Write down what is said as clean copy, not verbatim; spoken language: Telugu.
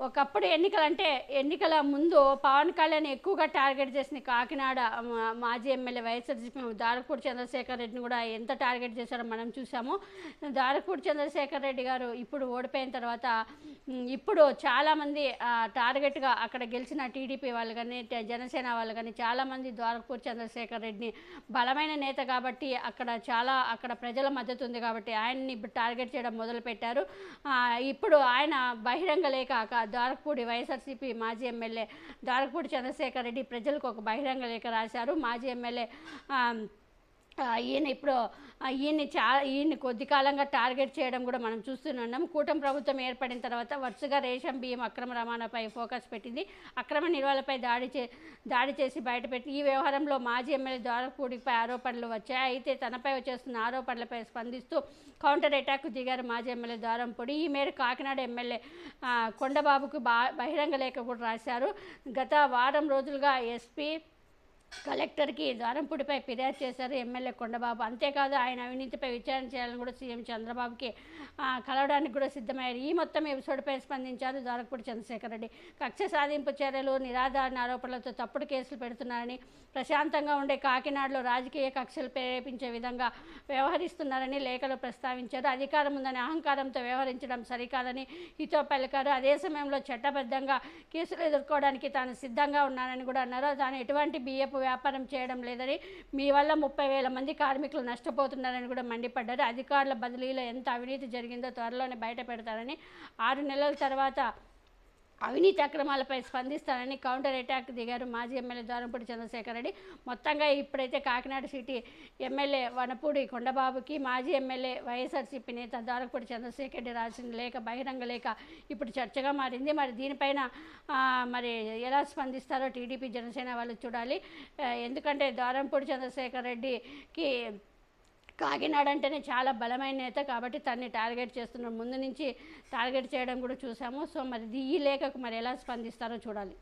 ఒకప్పుడు ఎన్నికల ముందు పవన్ కళ్యాణ్ ఎక్కువగా టార్గెట్ చేసిన కాకినాడ మాజీ ఎమ్మెల్యే వైఎస్ఆర్సీపీ దారకపూడి చంద్రశేఖర్ రెడ్డిని కూడా ఎంత టార్గెట్ చేశారో మనం చూసాము. దారకపూడి చంద్రశేఖర్ రెడ్డి గారు ఇప్పుడు ఓడిపోయిన తర్వాత ఇప్పుడు చాలామంది టార్గెట్గా అక్కడ గెలిచిన టీడీపీ వాళ్ళు కానీ జనసేన వాళ్ళు కానీ చాలామంది దారకపూడి చంద్రశేఖర్ రెడ్డిని బలమైన నేత కాబట్టి అక్కడ ప్రజల మద్దతు ఉంది కాబట్టి ఆయన్ని ఇప్పుడు టార్గెట్ చేయడం మొదలుపెట్టారు. ఇప్పుడు ఆయన బహిరంగ లేఖ దారకపూడి వైఎస్ఆర్సీపీ మాజీ ఎమ్మెల్యే దారకపూడి చంద్రశేఖర్ రెడ్డి ప్రజలకు ఒక బహిరంగ లేఖ రాశారు. మాజీ ఎమ్మెల్యే ఈయన్ని కొద్ది కాలంగా టార్గెట్ చేయడం కూడా మనం చూస్తున్నాం. కూటమి ప్రభుత్వం ఏర్పడిన తర్వాత వరుసగా రేషన్ బియ్యం అక్రమ రవాణాపై ఫోకస్ పెట్టింది. అక్రమ నిల్వలపై దాడి చేసి బయటపెట్టి ఈ వ్యవహారంలో మాజీ ఎమ్మెల్యే దారకపూడిపై ఆరోపణలు వచ్చాయి. అయితే తనపై చేస్తున్న ఆరోపణలపై స్పందిస్తూ కౌంటర్ అటాక్ దిగారు మాజీ ఎమ్మెల్యే దారంపూడి. ఈ మేరకు కాకినాడ ఎమ్మెల్యే కొండబాబుకు బహిరంగ లేఖ కూడా రాశారు. గత వారం రోజులుగా ఎస్పీ కలెక్టర్కి దారంపూడిపై ఫిర్యాదు చేశారు ఎమ్మెల్యే కొండబాబు. అంతేకాదు ఆయన అవినీతిపై విచారణ చేయాలని కూడా సీఎం చంద్రబాబుకి కలవడానికి కూడా సిద్ధమయ్యారు. ఈ మొత్తం ఎపిసోడ్పై స్పందించారు దారకపూడి చంద్రశేఖర్ రెడ్డి. కక్ష సాధింపు చర్యలు, నిరాధారణ ఆరోపణలతో తప్పుడు కేసులు పెడుతున్నారని, ప్రశాంతంగా ఉండే కాకినాడలో రాజకీయ కక్షలు ప్రేరేపించే విధంగా వ్యవహరిస్తున్నారని లేఖలో ప్రస్తావించారు. అధికారం ఉందని అహంకారంతో వ్యవహరించడం సరికాదని హితో పలికారు. అదే సమయంలో చట్టబద్ధంగా కేసులు ఎదుర్కోవడానికి తాను సిద్ధంగా ఉన్నానని కూడా అన్నారు. తాను ఎటువంటి బియ్యపు వ్యాపారం చేయడం లేదని, మీ వల్ల 30,000 మంది కార్మికులు నష్టపోతున్నారని కూడా మండిపడ్డారు. అధికారుల బదిలీలో ఎంత అవినీతి జరిగిందో త్వరలోనే బయట పెడతారని, 6 నెలల తర్వాత అవినీతి అక్రమాలపై స్పందిస్తానని కౌంటర్ అటాక్ దిగారు మాజీ ఎమ్మెల్యే దారంపూడి చంద్రశేఖర్ రెడ్డి. మొత్తంగా ఇప్పుడైతే కాకినాడ సిటీ ఎమ్మెల్యే వనపూడి కొండబాబుకి మాజీ ఎమ్మెల్యే వైఎస్ఆర్సీపీ నేత దారకపూడి చంద్రశేఖర్ రెడ్డి రాసిన లేఖ బహిరంగ లేఖ ఇప్పుడు చర్చగా మారింది. మరి దీనిపైన మరి ఎలా స్పందిస్తారో టీడీపీ జనసేన వాళ్ళు చూడాలి. ఎందుకంటే దారంపూడి చంద్రశేఖర్ రెడ్డికి కాకినాడ అంటేనే చాలా బలమైన నేత కాబట్టి తన్ని టార్గెట్ చేస్తున్నారు. ముందు నుంచి టార్గెట్ చేయడం కూడా చూసాము. సో మరి ఈ లేఖకు మరి ఎలా స్పందిస్తారో చూడాలి.